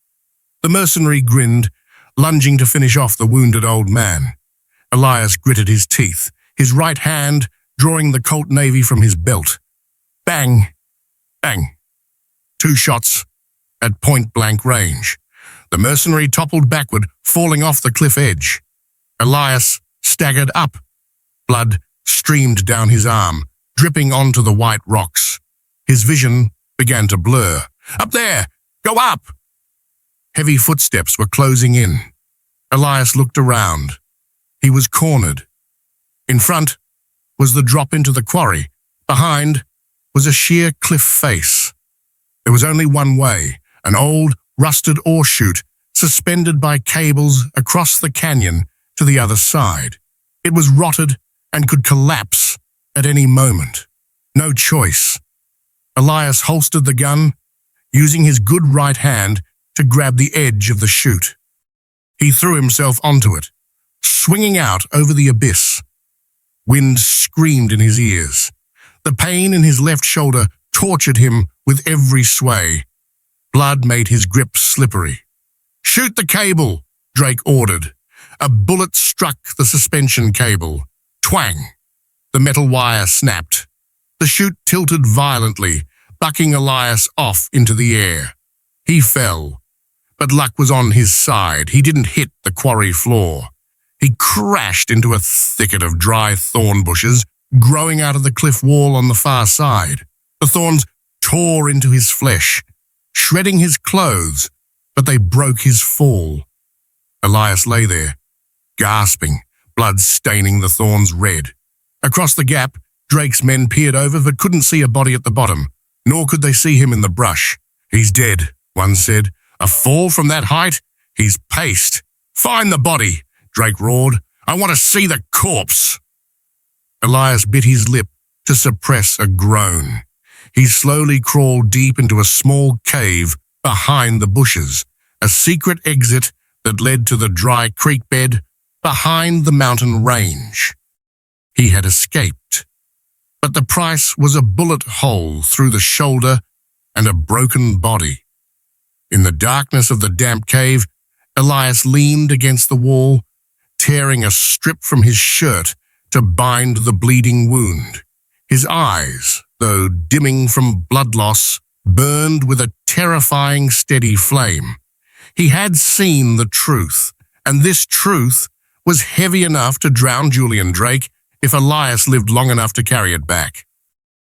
The mercenary grinned, lunging to finish off the wounded old man. Elias gritted his teeth, his right hand drawing the Colt Navy from his belt. Bang! Bang! 2 shots at point-blank range. The mercenary toppled backward, falling off the cliff edge. Elias staggered up. Blood streamed down his arm, dripping onto the white rocks. His vision began to blur. "Up there! Go up!" Heavy footsteps were closing in. Elias looked around. He was cornered. In front was the drop into the quarry. Behind was a sheer cliff face. There was only one way, an old, rusted ore chute suspended by cables across the canyon to the other side. It was rotted and could collapse at any moment. No choice. Elias holstered the gun, using his good right hand to grab the edge of the chute. He threw himself onto it, swinging out over the abyss. Wind screamed in his ears. The pain in his left shoulder tortured him with every sway. Blood made his grip slippery. "Shoot the cable," Drake ordered. A bullet struck the suspension cable. Twang! The metal wire snapped. The chute tilted violently, bucking Elias off into the air. He fell, but luck was on his side. He didn't hit the quarry floor. He crashed into a thicket of dry thorn bushes growing out of the cliff wall on the far side. The thorns tore into his flesh, shredding his clothes, but they broke his fall. Elias lay there, gasping, blood staining the thorns red. Across the gap, Drake's men peered over but couldn't see a body at the bottom, nor could they see him in the brush. "He's dead," one said. "A fall from that height? He's paced." "Find the body," Drake roared. "I want to see the corpse." Elias bit his lip, to suppress a groan. He slowly crawled deep into a small cave behind the bushes, a secret exit that led to the dry creek bed behind the mountain range. He had escaped, but the price was a bullet hole through the shoulder and a broken body. In the darkness of the damp cave, Elias leaned against the wall, tearing a strip from his shirt to bind the bleeding wound. His eyes, though dimming from blood loss, burned with a terrifying steady flame. He had seen the truth, and this truth was heavy enough to drown Julian Drake if Elias lived long enough to carry it back.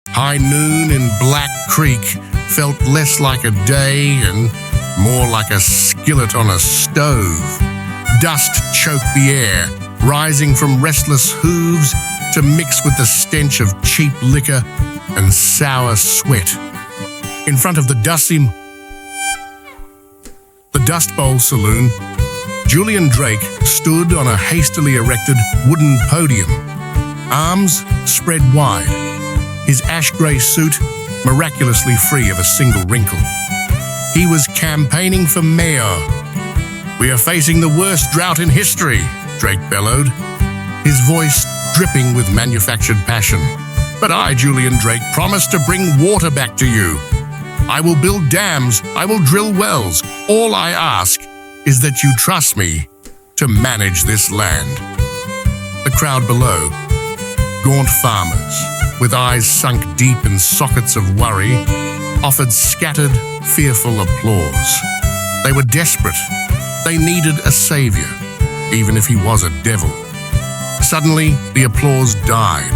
High noon in Black Creek felt less like a day and more like a skillet on a stove. Dust choked the air, rising from restless hooves to mix with the stench of cheap liquor and sour sweat. In front of the Dust Bowl Saloon, Julian Drake stood on a hastily erected wooden podium, arms spread wide, his ash-grey suit miraculously free of a single wrinkle. He was campaigning for mayor. "We are facing the worst drought in history," Drake bellowed, his voice dripping with manufactured passion. "But I, Julian Drake, promise to bring water back to you. I will build dams, I will drill wells. All I ask is that you trust me to manage this land." The crowd below, gaunt farmers, with eyes sunk deep in sockets of worry, offered scattered, fearful applause. They were desperate. They needed a savior, even if he was a devil. Suddenly, the applause died.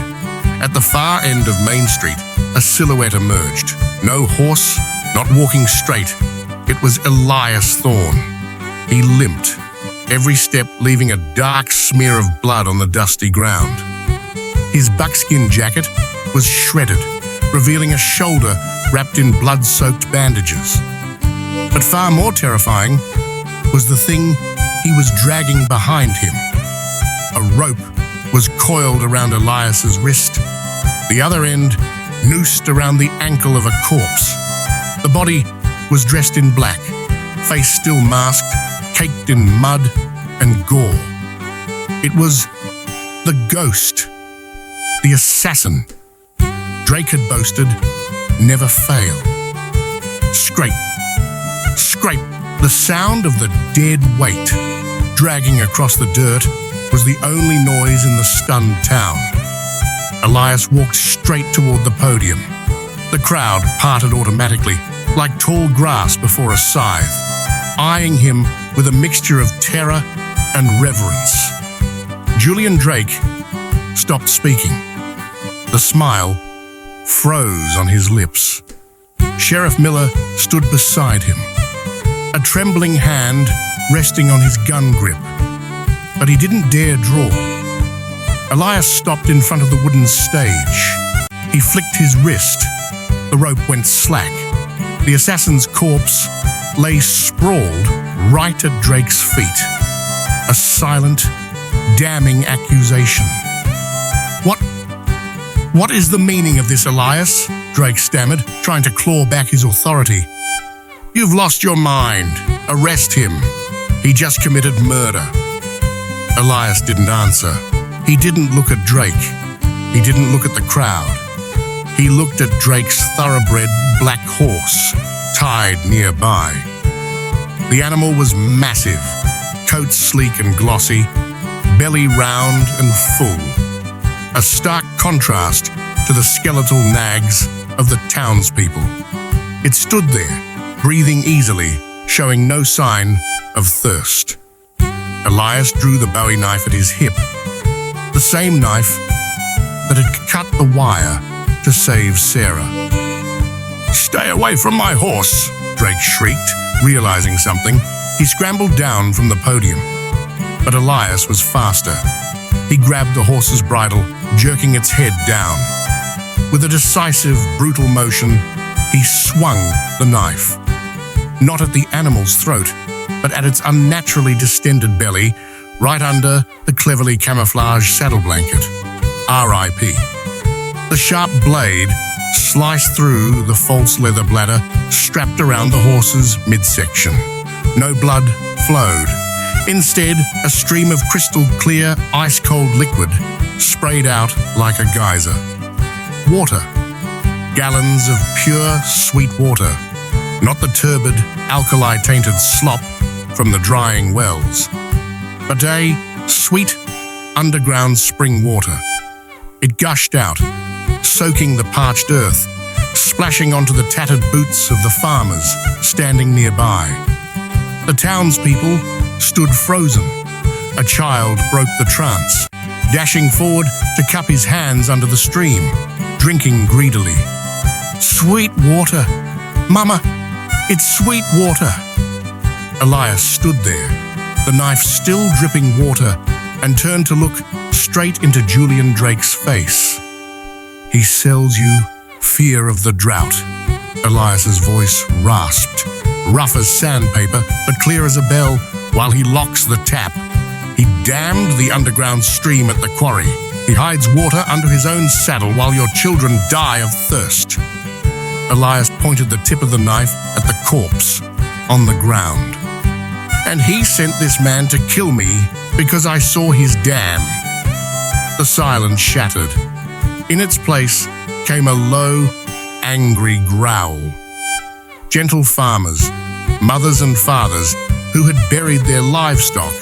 At the far end of Main Street, a silhouette emerged. No horse, not walking straight. It was Elias Thorne. He limped, every step leaving a dark smear of blood on the dusty ground. His buckskin jacket was shredded, revealing a shoulder wrapped in blood-soaked bandages. But far more terrifying was the thing he was dragging behind him. A rope was coiled around Elias's wrist, the other end noosed around the ankle of a corpse. The body was dressed in black, face still masked, caked in mud and gore. It was the ghost, the assassin. Drake had boasted, never failed. Scrape, scrape, the sound of the dead weight dragging across the dirt was the only noise in the stunned town. Elias walked straight toward the podium. The crowd parted automatically, like tall grass before a scythe, eyeing him with a mixture of terror and reverence. Julian Drake stopped speaking. The smile froze on his lips. Sheriff Miller stood beside him, a trembling hand resting on his gun grip, but he didn't dare draw. Elias stopped in front of the wooden stage. He flicked his wrist. The rope went slack. The assassin's corpse lay sprawled right at Drake's feet. A silent, damning accusation. What is the meaning of this, Elias?" Drake stammered, trying to claw back his authority. "You've lost your mind. Arrest him. He just committed murder." Elias didn't answer. He didn't look at Drake. He didn't look at the crowd. He looked at Drake's thoroughbred black horse, tied nearby. The animal was massive, coat sleek and glossy, belly round and full. A stark contrast to the skeletal nags of the townspeople. It stood there, breathing easily, showing no sign of thirst. Elias drew the Bowie knife at his hip, the same knife that had cut the wire to save Sarah. "Stay away from my horse," Drake shrieked, realizing something. He scrambled down from the podium, but Elias was faster. He grabbed the horse's bridle, jerking its head down. With a decisive, brutal motion, he swung the knife. Not at the animal's throat, but at its unnaturally distended belly, right under the cleverly camouflaged saddle blanket. R.I.P. The sharp blade sliced through the false leather bladder strapped around the horse's midsection. No blood flowed. Instead, a stream of crystal clear, ice-cold liquid sprayed out like a geyser. Water. Gallons of pure, sweet water, not the turbid, alkali-tainted slop from the drying wells, but sweet, underground spring water. It gushed out, soaking the parched earth, splashing onto the tattered boots of the farmers standing nearby. The townspeople stood frozen. A child broke the trance, dashing forward to cup his hands under the stream, drinking greedily. Sweet water! Mama, it's sweet water! Elias stood there, the knife still dripping water, and turned to look straight into Julian Drake's face. He sells you fear of the drought. Elias's voice rasped, rough as sandpaper, but clear as a bell, while he locks the tap. He dammed the underground stream at the quarry. He hides water under his own saddle while your children die of thirst. Elias pointed the tip of the knife at the corpse on the ground. And he sent this man to kill me because I saw his dam. The silence shattered. In its place came a low, angry growl. Gentle farmers, mothers and fathers who had buried their livestock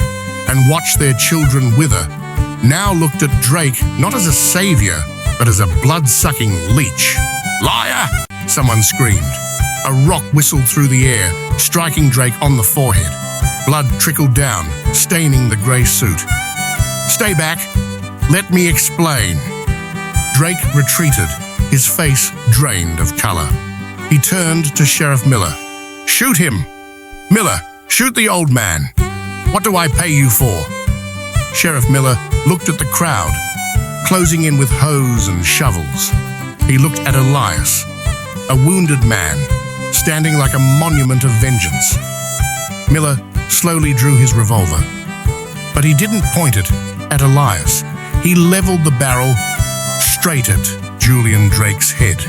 and watched their children wither, now looked at Drake not as a savior, but as a blood-sucking leech. "Liar!" someone screamed. A rock whistled through the air, striking Drake on the forehead. Blood trickled down, staining the grey suit. "Stay back. Let me explain." Drake retreated, his face drained of colour. He turned to Sheriff Miller. "Shoot him! Miller, shoot the old man. What do I pay you for?" Sheriff Miller looked at the crowd, closing in with hoes and shovels. He looked at Elias, a wounded man, standing like a monument of vengeance. Miller slowly drew his revolver, but he didn't point it at Elias. He leveled the barrel straight at Julian Drake's head.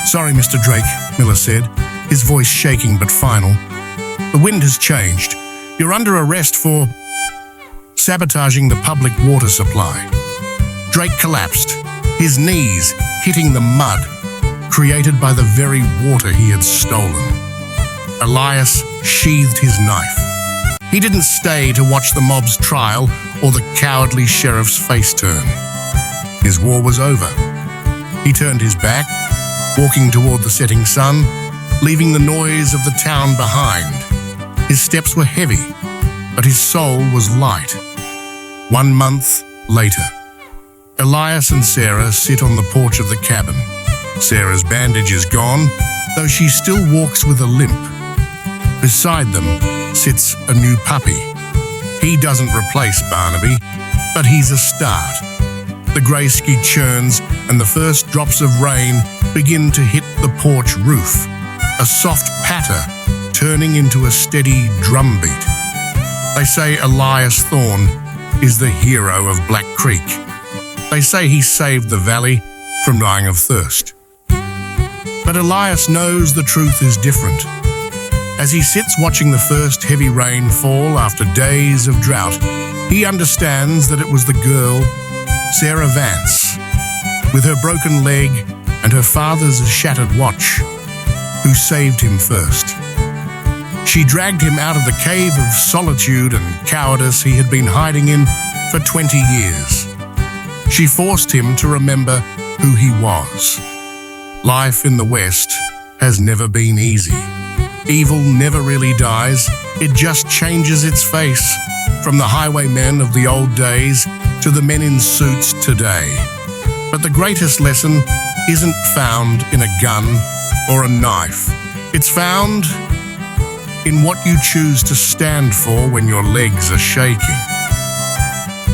"Sorry, Mr. Drake," Miller said, his voice shaking but final. "The wind has changed. You're under arrest for sabotaging the public water supply." Drake collapsed, his knees hitting the mud created by the very water he had stolen. Elias sheathed his knife. He didn't stay to watch the mob's trial or the cowardly sheriff's face turn. His war was over. He turned his back, walking toward the setting sun, leaving the noise of the town behind. His steps were heavy, but his soul was light. 1 month later, Elias and Sarah sit on the porch of the cabin. Sarah's bandage is gone, though she still walks with a limp. Beside them sits a new puppy. He doesn't replace Barnaby, but he's a start. The grey ski churns and the first drops of rain begin to hit the porch roof, a soft patter turning into a steady drumbeat. They say Elias Thorne is the hero of Black Creek. They say he saved the valley from dying of thirst. But Elias knows the truth is different. As he sits watching the first heavy rain fall after days of drought, he understands that it was the girl, Sarah Vance, with her broken leg and her father's shattered watch, who saved him first. She dragged him out of the cave of solitude and cowardice he had been hiding in for 20 years. She forced him to remember who he was. Life in the West has never been easy. Evil never really dies, it just changes its face, from the highwaymen of the old days to the men in suits today. But the greatest lesson isn't found in a gun or a knife. It's found in what you choose to stand for when your legs are shaking.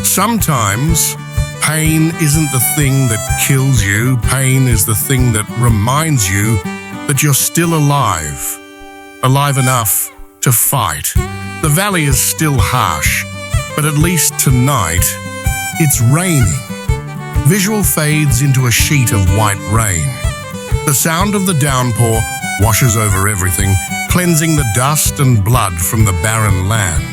Sometimes pain isn't the thing that kills you, pain is the thing that reminds you that you're still alive. Alive enough to fight. The valley is still harsh, but at least tonight, it's raining. visual fades into a sheet of white rain. The sound of the downpour washes over everything, cleansing the dust and blood from the barren land.